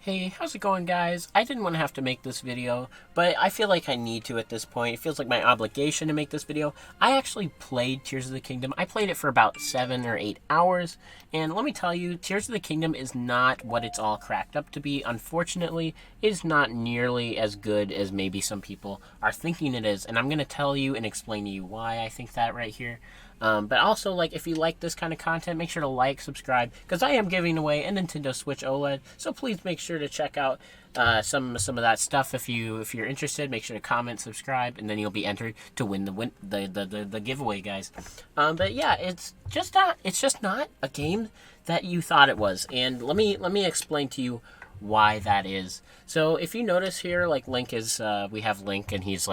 Hey, how's it going, guys? I didn't want to have to make this video, but I feel like I need to at this point. It feels like my obligation to make this video. I actually played Tears of the Kingdom. I played it for about 7 or 8 hours, and let me tell you, Tears of the Kingdom is not what it's all cracked up to be. Unfortunately, it is not nearly as good as maybe some people are thinking it is, and I'm going to tell you and explain to you why I think that right here. But also, like, if you like this kind of content, make sure to like, subscribe, because I am giving away a Nintendo Switch OLED. So please make sure to check out some of that stuff if you're interested. Make sure to comment, subscribe, and then you'll be entered to win the giveaway, guys. But yeah, it's just not a game that you thought it was, and let me explain to you why that is. So if you notice here, like Link is, we have Link and he's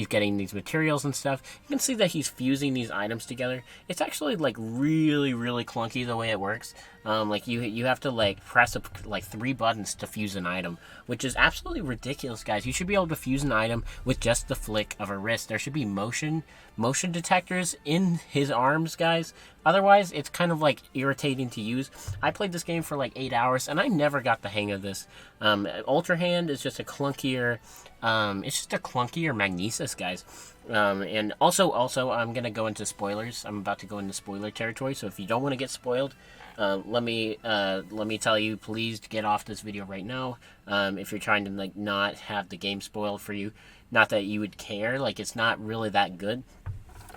getting these materials and stuff. You can see that he's fusing these items together. It's actually like really, really clunky the way it works. Like you have to like press like 3 buttons to fuse an item, which is absolutely ridiculous, guys. You should be able to fuse an item with just the flick of a wrist. There should be motion detectors in his arms, guys. Otherwise, it's kind of like irritating to use. I played this game for like 8 hours and I never got the hang of this. Ultra Hand is just a clunkier, Magnesis, guys. And also, I'm gonna go into spoilers. I'm about to go into spoiler territory. So if you don't want to get spoiled, let me tell you, please get off this video right now. If you're trying to like not have the game spoiled for you, not that you would care. Like, it's not really that good.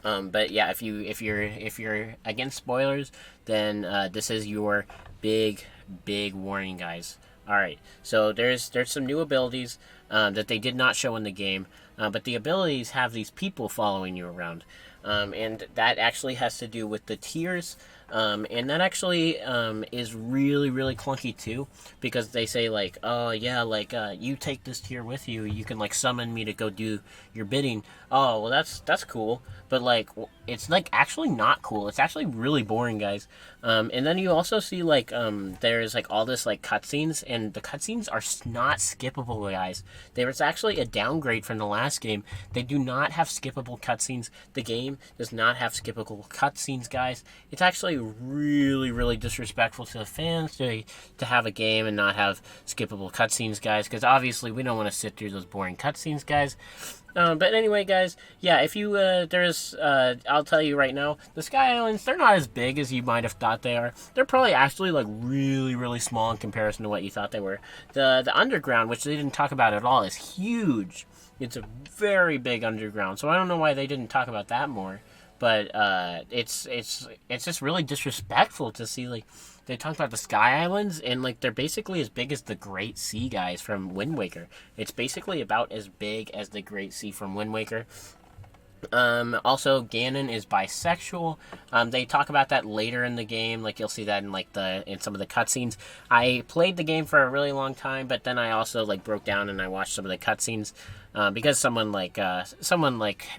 But yeah, if you're against spoilers, then this is your big warning, guys. All right, so there's some new abilities that they did not show in the game, but the abilities have these people following you around, and that actually has to do with the tiers. And that actually is really, really clunky too, because they say like, oh yeah, like you take this tier with you, you can like summon me to go do your bidding. Oh well, that's cool, but like it's like actually not cool. It's actually really boring, guys. And then you also see like there's like all this like cutscenes, and the cutscenes are not skippable, guys. There's actually a downgrade from the last game. They do not have skippable cutscenes. The game does not have skippable cutscenes, guys. It's actually really, really disrespectful to the fans to have a game and not have skippable cutscenes, guys, because obviously we don't want to sit through those boring cutscenes, guys. But anyway, guys, yeah, if you, I'll tell you right now, the Sky Islands, they're not as big as you might have thought they are. They're probably actually, like, really, really small in comparison to what you thought they were. The underground, which they didn't talk about at all, is huge. It's a very big underground, so I don't know why they didn't talk about that more. But it's just really disrespectful to see, like, they talked about the Sky Islands, and like they're basically as big as the Great Sea, guys, from Wind Waker. It's basically about as big as the Great Sea from Wind Waker. Also, Ganon is bisexual. They talk about that later in the game. Like, you'll see that in some of the cutscenes. I played the game for a really long time, but then I also like broke down and I watched some of the cutscenes. Because someone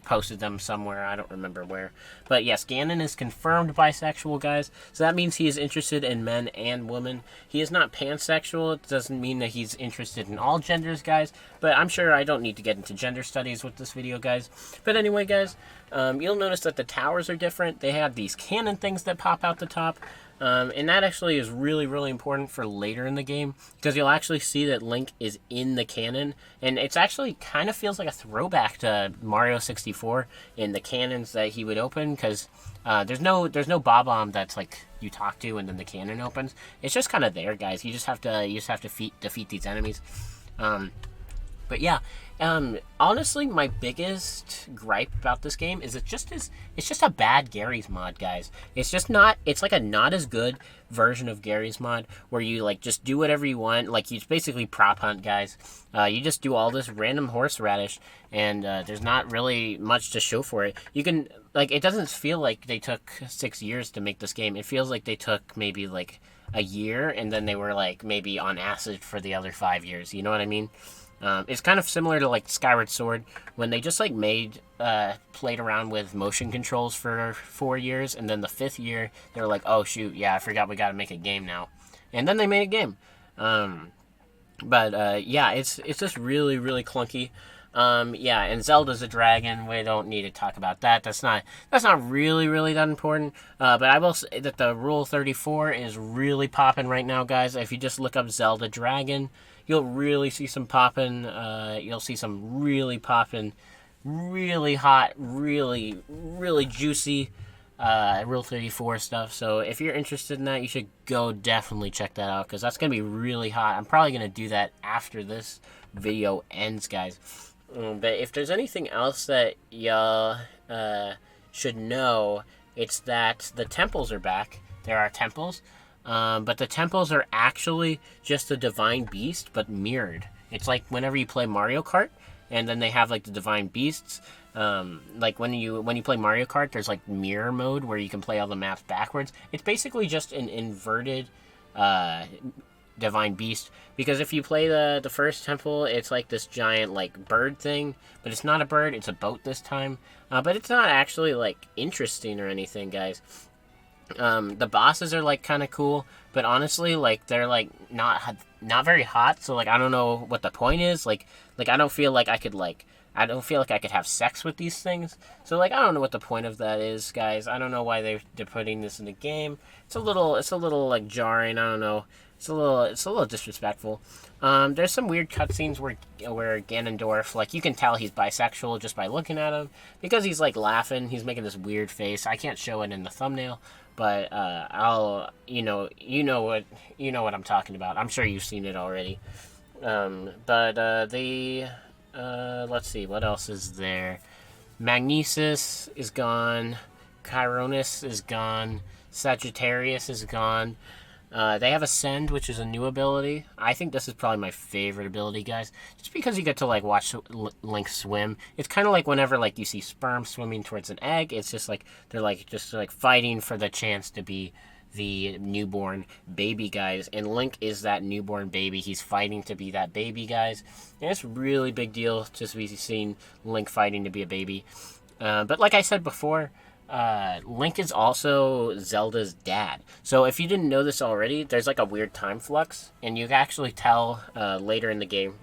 posted them somewhere. I don't remember where. But yes, Ganon is confirmed bisexual, guys. So that means he is interested in men and women. He is not pansexual. It doesn't mean that he's interested in all genders, guys. But I'm sure I don't need to get into gender studies with this video, guys. But anyway, guys, you'll notice that the towers are different. They have these cannon things that pop out the top. And that actually is really, really important for later in the game, because you'll actually see that Link is in the cannon, and it's actually kind of feels like a throwback to Mario 64 in the cannons that he would open, because there's no Bob-omb that's like you talk to and then the cannon opens. It's just kind of there, guys. You just have to defeat these enemies. But yeah, honestly, my biggest gripe about this game is it's just a bad Gary's mod, guys. It's like a not as good version of Gary's mod, where you like just do whatever you want. Like, you basically prop hunt, guys. You just do all this random horseradish, and there's not really much to show for it. You can, like, it doesn't feel like they took 6 years to make this game. It feels like they took maybe like a year, and then they were like maybe on acid for the other 5 years. You know what I mean? It's kind of similar to like Skyward Sword, when they just like played around with motion controls for 4 years, and then the 5th year they were like, oh shoot, yeah, I forgot we got to make a game now, and then they made a game. But yeah, it's just really, really clunky. Yeah, and Zelda's a dragon. We don't need to talk about that. That's not really that important. But I will say that the Rule 34 is really popping right now, guys. If you just look up Zelda Dragon, you'll really see some popping. You'll see some really popping, really hot, really juicy Rule 34 stuff. So if you're interested in that, you should go definitely check that out, because that's gonna be really hot. I'm probably gonna do that after this video ends, guys. But if there's anything else that y'all should know, it's that the temples are back. There are temples, but the temples are actually just a divine beast, but mirrored. It's like whenever you play Mario Kart, and then they have like the divine beasts. Like when you play Mario Kart, there's like mirror mode where you can play all the maps backwards. It's basically just an inverted divine beast, because if you play the first temple, it's like this giant like bird thing, but it's not a bird, it's a boat this time. But it's not actually like interesting or anything, guys. The bosses are like kind of cool, but honestly, like they're like not very hot, so like I don't know what the point is. Like I don't feel like I could have sex with these things. So like I don't know what the point of that is, guys. I don't know why they're putting this in the game. It's a little like jarring. I don't know. It's a little disrespectful. There's some weird cutscenes where Ganondorf, like you can tell he's bisexual just by looking at him, because he's like laughing. He's making this weird face. I can't show it in the thumbnail, but you know what I'm talking about. I'm sure you've seen it already. Let's see, what else is there? Magnesis is gone. Chironus is gone. Sagittarius is gone. They have Ascend, which is a new ability. I think this is probably my favorite ability, guys. Just because you get to, like, watch Link swim. It's kind of like whenever, like, you see sperm swimming towards an egg. It's just, like, they're, like, just, like, fighting for the chance to be the newborn baby, guys. And Link is that newborn baby. He's fighting to be that baby, guys. And it's a really big deal just to be seeing Link fighting to be a baby. But like I said before, Link is also Zelda's dad. So if you didn't know this already, there's like a weird time flux, and you can actually tell later in the game.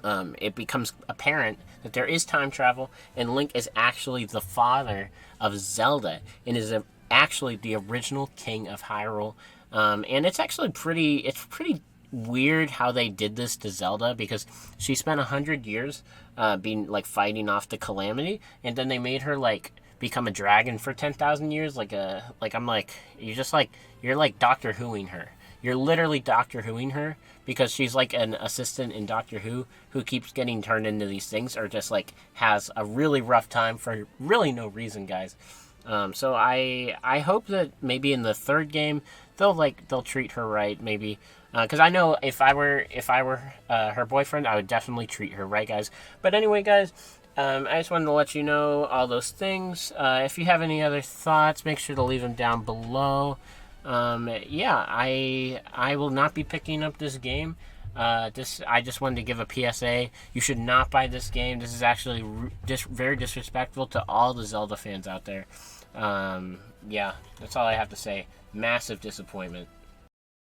It becomes apparent that there is time travel, and Link is actually the father of Zelda, and is actually the original king of Hyrule. And it's actually pretty weird how they did this to Zelda, because she spent 100 years being like fighting off the calamity, and then they made her like become a dragon for 10,000 years. You're like Doctor Whoing her. You're literally Doctor Whoing her, because she's like an assistant in Doctor Who keeps getting turned into these things, or just like has a really rough time for really no reason, guys. So I hope that maybe in the third game they'll treat her right, maybe, because I know if I were her boyfriend, I would definitely treat her right, guys. But anyway, guys, I just wanted to let you know all those things. If you have any other thoughts, make sure to leave them down below. Yeah, I will not be picking up this game. I just wanted to give a PSA. You should not buy this game. This is actually very disrespectful to all the Zelda fans out there. Yeah, that's all I have to say. Massive disappointment.